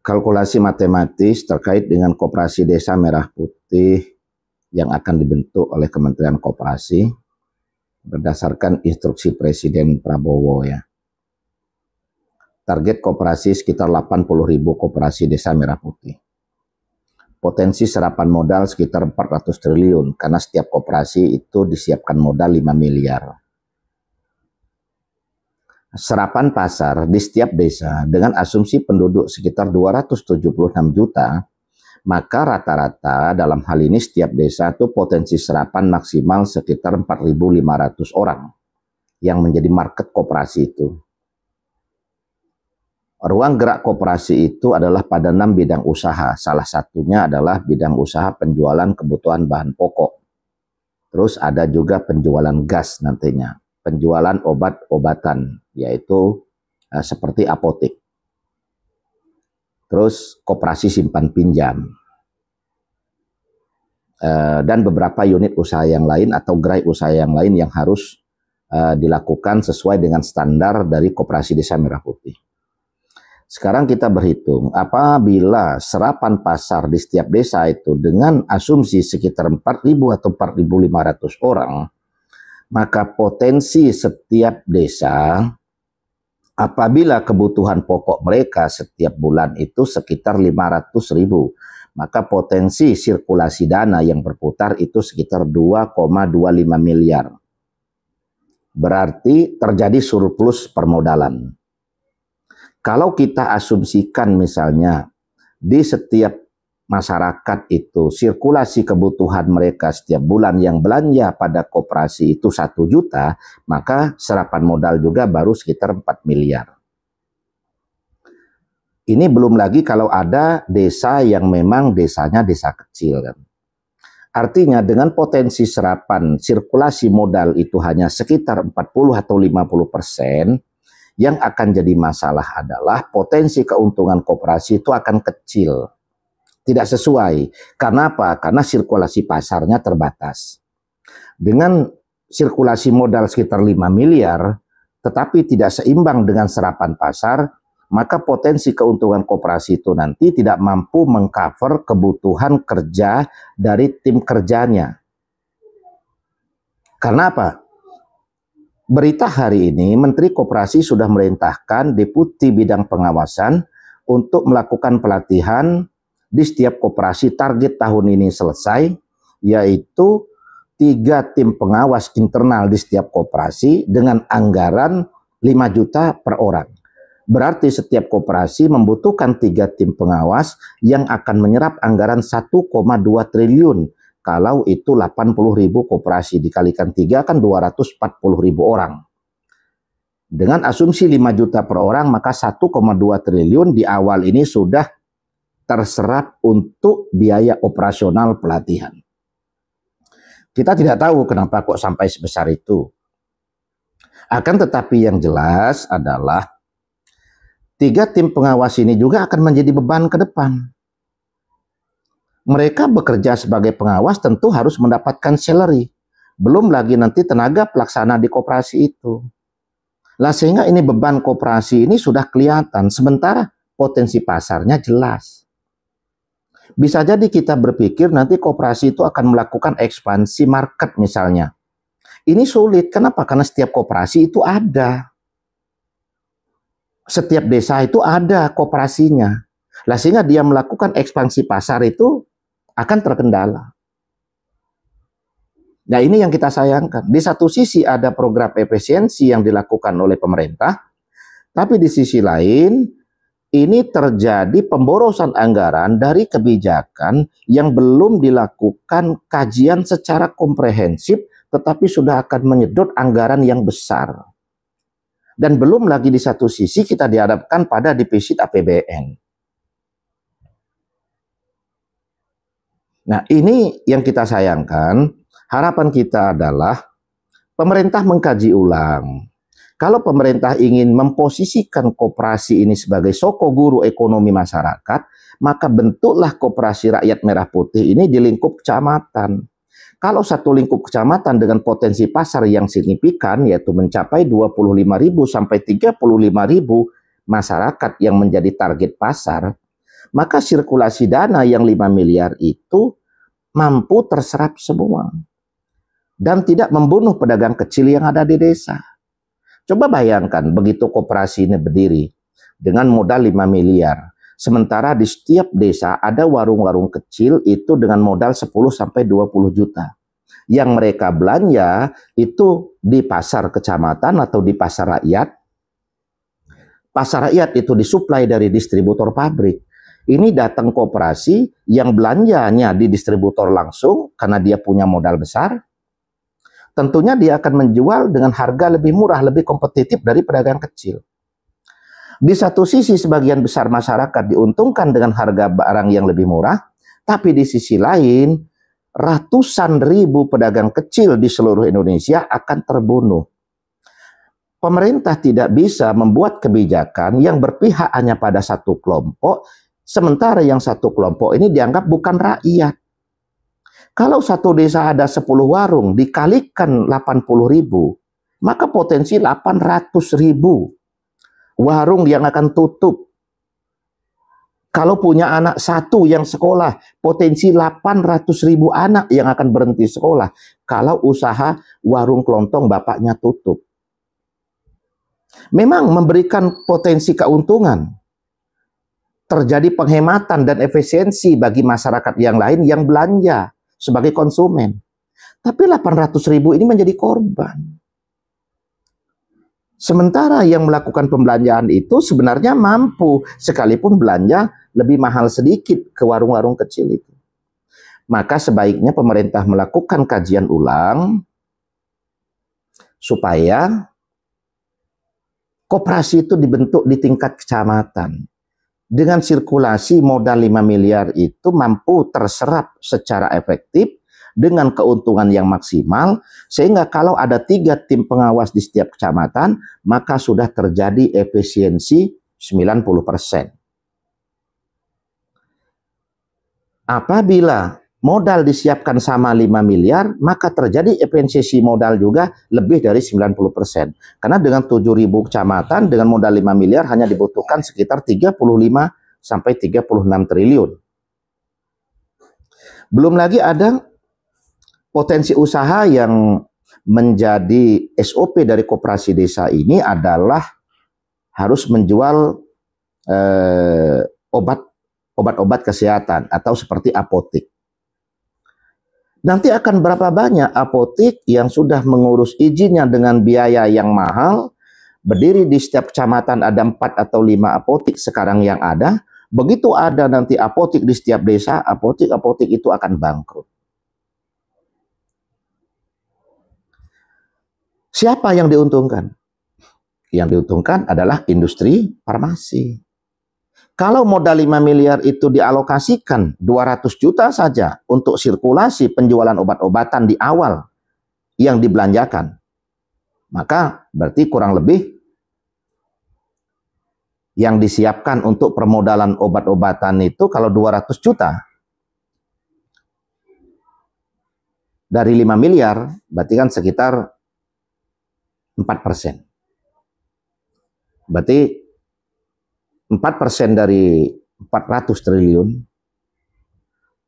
kalkulasi matematis terkait dengan Koperasi Desa Merah Putih yang akan dibentuk oleh Kementerian Koperasi berdasarkan instruksi Presiden Prabowo ya. Target koperasi sekitar 80.000 koperasi Desa Merah Putih. Potensi serapan modal sekitar 400 triliun karena setiap koperasi itu disiapkan modal 5 miliar. Serapan pasar di setiap desa dengan asumsi penduduk sekitar 276 juta, maka rata-rata dalam hal ini setiap desa itu potensi serapan maksimal sekitar 4.500 orang yang menjadi market koperasi itu. Ruang gerak koperasi itu adalah pada 6 bidang usaha, salah satunya adalah bidang usaha penjualan kebutuhan bahan pokok. Terus ada juga penjualan gas nantinya, penjualan obat-obatan, yaitu seperti apotek. Terus koperasi simpan pinjam. Dan beberapa unit usaha yang lain atau gerai usaha yang lain yang harus dilakukan sesuai dengan standar dari Koperasi Desa Merah Putih. Sekarang kita berhitung, apabila serapan pasar di setiap desa itu dengan asumsi sekitar 4.000 atau 4.500 orang, maka potensi setiap desa apabila kebutuhan pokok mereka setiap bulan itu sekitar 500.000, maka potensi sirkulasi dana yang berputar itu sekitar 2,25 miliar. Berarti terjadi surplus permodalan. Kalau kita asumsikan misalnya di setiap masyarakat itu sirkulasi kebutuhan mereka setiap bulan yang belanja pada koperasi itu 1 juta, maka serapan modal juga baru sekitar 4 miliar. Ini belum lagi kalau ada desa yang memang desanya desa kecil kan. Artinya dengan potensi serapan sirkulasi modal itu hanya sekitar 40 atau 50%, yang akan jadi masalah adalah potensi keuntungan koperasi itu akan kecil. Tidak sesuai. Karena apa? Karena sirkulasi pasarnya terbatas. Dengan sirkulasi modal sekitar 5 miliar, tetapi tidak seimbang dengan serapan pasar, maka potensi keuntungan koperasi itu nanti tidak mampu mengcover kebutuhan kerja dari tim kerjanya. Karena apa? Berita hari ini, Menteri Koperasi sudah merintahkan Deputi Bidang Pengawasan untuk melakukan pelatihan di setiap koperasi. Target tahun ini selesai, yaitu 3 tim pengawas internal di setiap koperasi dengan anggaran 5 juta per orang. Berarti setiap koperasi membutuhkan 3 tim pengawas yang akan menyerap anggaran 1,2 triliun. Kalau itu 80.000 koperasi dikalikan 3 kan 240.000 orang. Dengan asumsi 5 juta per orang maka 1,2 triliun di awal ini sudah terserap untuk biaya operasional pelatihan. Kita tidak tahu kenapa kok sampai sebesar itu. Akan tetapi yang jelas adalah 3 tim pengawas ini juga akan menjadi beban ke depan. Mereka bekerja sebagai pengawas tentu harus mendapatkan salary. Belum lagi nanti tenaga pelaksana di koperasi itu. Lah sehingga ini beban koperasi ini sudah kelihatan. Sementara potensi pasarnya jelas. Bisa jadi kita berpikir nanti koperasi itu akan melakukan ekspansi market misalnya. Ini sulit. Kenapa? Karena setiap koperasi itu ada. Setiap desa itu ada koperasinya. Lah sehingga dia melakukan ekspansi pasar itu akan terkendala. Nah ini yang kita sayangkan. Di satu sisi ada program efisiensi yang dilakukan oleh pemerintah, tapi di sisi lain ini terjadi pemborosan anggaran dari kebijakan yang belum dilakukan kajian secara komprehensif, tetapi sudah akan menyedot anggaran yang besar. Dan belum lagi di satu sisi kita dihadapkan pada defisit APBN. Nah ini yang kita sayangkan. Harapan kita adalah pemerintah mengkaji ulang. Kalau pemerintah ingin memposisikan koperasi ini sebagai soko guru ekonomi masyarakat, maka bentuklah Koperasi Rakyat Merah Putih ini di lingkup kecamatan. Kalau satu lingkup kecamatan dengan potensi pasar yang signifikan, yaitu mencapai 25.000 sampai 35.000 masyarakat yang menjadi target pasar, maka sirkulasi dana yang 5 miliar itu mampu terserap semua dan tidak membunuh pedagang kecil yang ada di desa. Coba bayangkan begitu koperasi ini berdiri dengan modal 5 miliar. Sementara di setiap desa ada warung-warung kecil itu dengan modal 10 sampai 20 juta. Yang mereka belanja itu di pasar kecamatan atau di pasar rakyat. Pasar rakyat itu disuplai dari distributor pabrik. Ini datang koperasi yang belanjanya di distributor langsung karena dia punya modal besar. Tentunya dia akan menjual dengan harga lebih murah, lebih kompetitif dari pedagang kecil. Di satu sisi sebagian besar masyarakat diuntungkan dengan harga barang yang lebih murah, tapi di sisi lain ratusan ribu pedagang kecil di seluruh Indonesia akan terbunuh. Pemerintah tidak bisa membuat kebijakan yang berpihak hanya pada satu kelompok, sementara yang satu kelompok ini dianggap bukan rakyat. Kalau satu desa ada 10 warung dikalikan 80.000, maka potensi 800.000 warung yang akan tutup. Kalau punya anak satu yang sekolah, potensi 800.000 anak yang akan berhenti sekolah. Kalau usaha warung kelontong bapaknya tutup. Memang memberikan potensi keuntungan. Terjadi penghematan dan efisiensi bagi masyarakat yang lain yang belanja sebagai konsumen. Tapi 800.000 ini menjadi korban. Sementara yang melakukan pembelanjaan itu sebenarnya mampu sekalipun belanja lebih mahal sedikit ke warung-warung kecil itu. Maka sebaiknya pemerintah melakukan kajian ulang supaya koperasi itu dibentuk di tingkat kecamatan. Dengan sirkulasi modal 5 miliar itu mampu terserap secara efektif dengan keuntungan yang maksimal, sehingga kalau ada 3 tim pengawas di setiap kecamatan, maka sudah terjadi efisiensi 90%. Apabila modal disiapkan sama 5 miliar, maka terjadi efisiensi modal juga lebih dari 90%. Karena dengan 7.000 kecamatan, dengan modal 5 miliar hanya dibutuhkan sekitar 35 sampai 36 triliun. Belum lagi ada potensi usaha yang menjadi SOP dari koperasi desa ini adalah harus menjual obat-obat kesehatan atau seperti apotek. Nanti akan berapa banyak apotek yang sudah mengurus izinnya dengan biaya yang mahal, berdiri di setiap kecamatan ada 4 atau 5 apotek sekarang yang ada, begitu ada nanti apotek di setiap desa, apotek-apotek itu akan bangkrut. Siapa yang diuntungkan? Yang diuntungkan adalah industri farmasi. Kalau modal 5 miliar itu dialokasikan 200 juta saja untuk sirkulasi penjualan obat-obatan di awal yang dibelanjakan, maka berarti kurang lebih yang disiapkan untuk permodalan obat-obatan itu kalau 200 juta dari 5 miliar berarti kan sekitar 4%. Berarti 4% dari 400 triliun,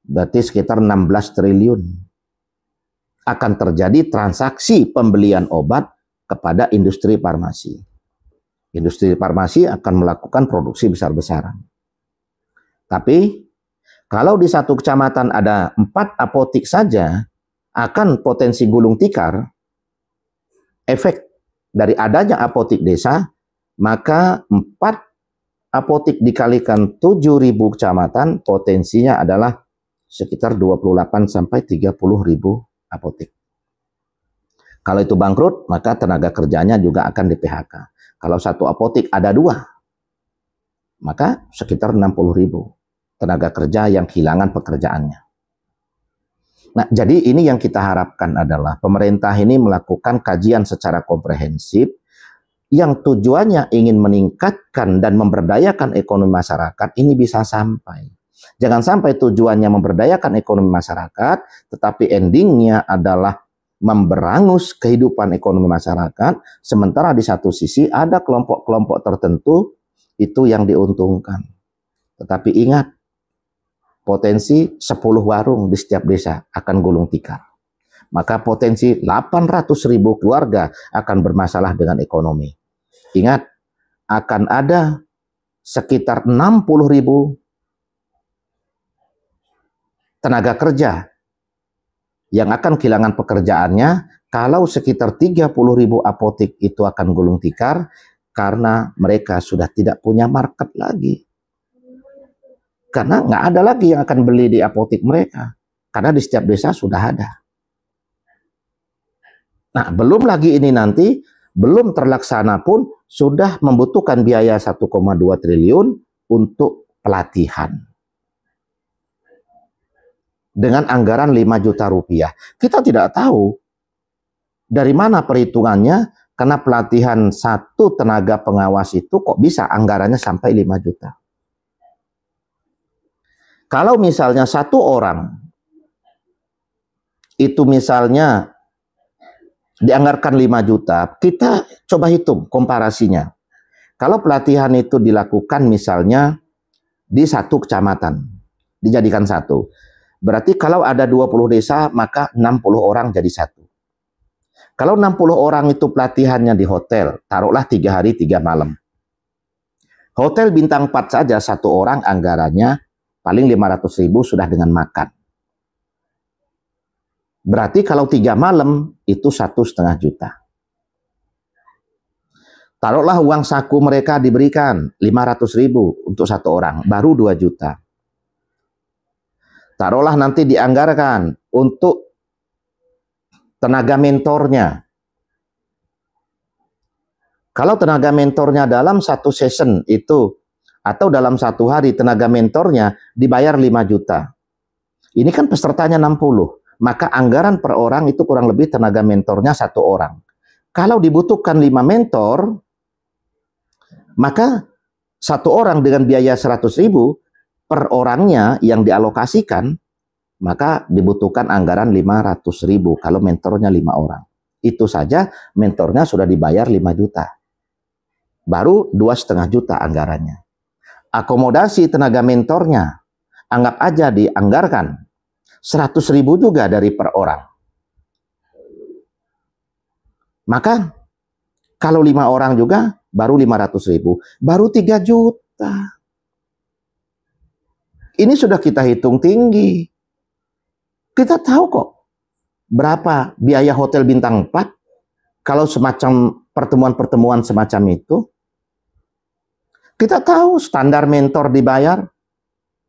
berarti sekitar 16 triliun. Akan terjadi transaksi pembelian obat kepada industri farmasi. Industri farmasi akan melakukan produksi besar-besaran. Tapi, kalau di satu kecamatan ada 4 apotek saja, akan potensi gulung tikar, efek dari adanya apotek desa, maka 4 apotek dikalikan 7.000 kecamatan, potensinya adalah sekitar 28 sampai 30.000 apotek. Kalau itu bangkrut, maka tenaga kerjanya juga akan di-PHK. Kalau satu apotek ada 2, maka sekitar 60.000 tenaga kerja yang kehilangan pekerjaannya. Nah, jadi ini yang kita harapkan adalah pemerintah ini melakukan kajian secara komprehensif yang tujuannya ingin meningkatkan dan memberdayakan ekonomi masyarakat, ini bisa sampai. Jangan sampai tujuannya memberdayakan ekonomi masyarakat, tetapi endingnya adalah memberangus kehidupan ekonomi masyarakat, sementara di satu sisi ada kelompok-kelompok tertentu itu yang diuntungkan. Tetapi ingat, potensi 10 warung di setiap desa akan gulung tikar. Maka potensi 800.000 keluarga akan bermasalah dengan ekonomi. Ingat, akan ada sekitar 60.000 tenaga kerja yang akan kehilangan pekerjaannya kalau sekitar 30.000 apotek itu akan gulung tikar karena mereka sudah tidak punya market lagi. Karena nggak ada lagi yang akan beli di apotek mereka. Karena di setiap desa sudah ada. Nah, belum lagi ini nanti, belum terlaksana pun sudah membutuhkan biaya 1,2 triliun untuk pelatihan. Dengan anggaran 5 juta rupiah. Kita tidak tahu dari mana perhitungannya, karena pelatihan satu tenaga pengawas itu kok bisa anggarannya sampai 5 juta. Kalau misalnya satu orang itu misalnya dianggarkan 5 juta, kita coba hitung komparasinya. Kalau pelatihan itu dilakukan misalnya di satu kecamatan, dijadikan satu. Berarti kalau ada 20 desa, maka 60 orang jadi satu. Kalau 60 orang itu pelatihannya di hotel, taruhlah 3 hari 3 malam. Hotel bintang 4 saja, satu orang anggarannya paling 500.000 sudah dengan makan. Berarti kalau 3 malam itu 1,5 juta. Taruhlah uang saku mereka diberikan 500.000 untuk satu orang, baru 2 juta. Taruhlah nanti dianggarkan untuk tenaga mentornya. Kalau tenaga mentornya dalam satu session itu, atau dalam satu hari tenaga mentornya dibayar 5 juta. Ini kan pesertanya 60. Maka anggaran per orang itu kurang lebih tenaga mentornya 1 orang. Kalau dibutuhkan 5 mentor, maka 1 orang dengan biaya 100.000 per orangnya yang dialokasikan, maka dibutuhkan anggaran 500.000 kalau mentornya 5 orang. Itu saja mentornya sudah dibayar 5 juta. Baru 2,5 juta anggarannya. Akomodasi tenaga mentornya, anggap aja dianggarkan 100.000 juga dari per orang. Maka kalau 5 orang juga baru 500.000, baru 3 juta. Ini sudah kita hitung tinggi. Kita tahu kok berapa biaya hotel bintang 4 kalau semacam pertemuan-pertemuan semacam itu. Kita tahu standar mentor dibayar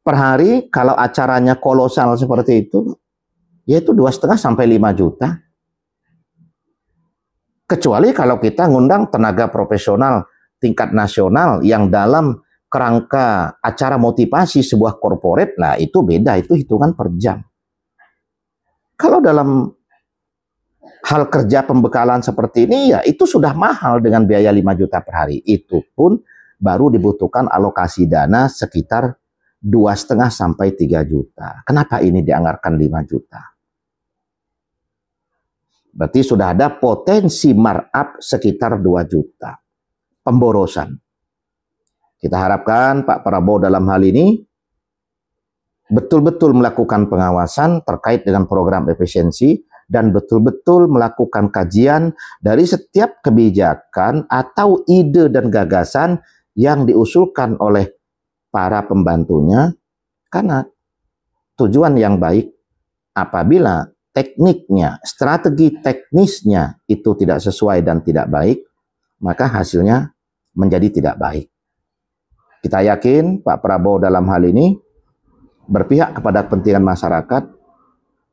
per hari kalau acaranya kolosal seperti itu, yaitu 2,5 sampai 5 juta. Kecuali kalau kita ngundang tenaga profesional tingkat nasional yang dalam kerangka acara motivasi sebuah korporat, lah itu beda, itu hitungan per jam. Kalau dalam hal kerja pembekalan seperti ini, ya itu sudah mahal dengan biaya 5 juta per hari. Itu pun baru dibutuhkan alokasi dana sekitar 2,5 sampai 3 juta. Kenapa ini dianggarkan 5 juta? Berarti sudah ada potensi markup sekitar 2 juta. Pemborosan. Kita harapkan Pak Prabowo dalam hal ini betul-betul melakukan pengawasan terkait dengan program efisiensi dan betul-betul melakukan kajian dari setiap kebijakan atau ide dan gagasan yang diusulkan oleh para pembantunya, karena tujuan yang baik. Apabila tekniknya, strategi teknisnya itu tidak sesuai dan tidak baik, maka hasilnya menjadi tidak baik. Kita yakin Pak Prabowo dalam hal ini berpihak kepada kepentingan masyarakat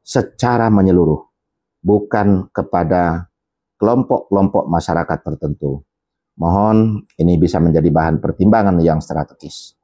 secara menyeluruh, bukan kepada kelompok-kelompok masyarakat tertentu. Mohon ini bisa menjadi bahan pertimbangan yang strategis.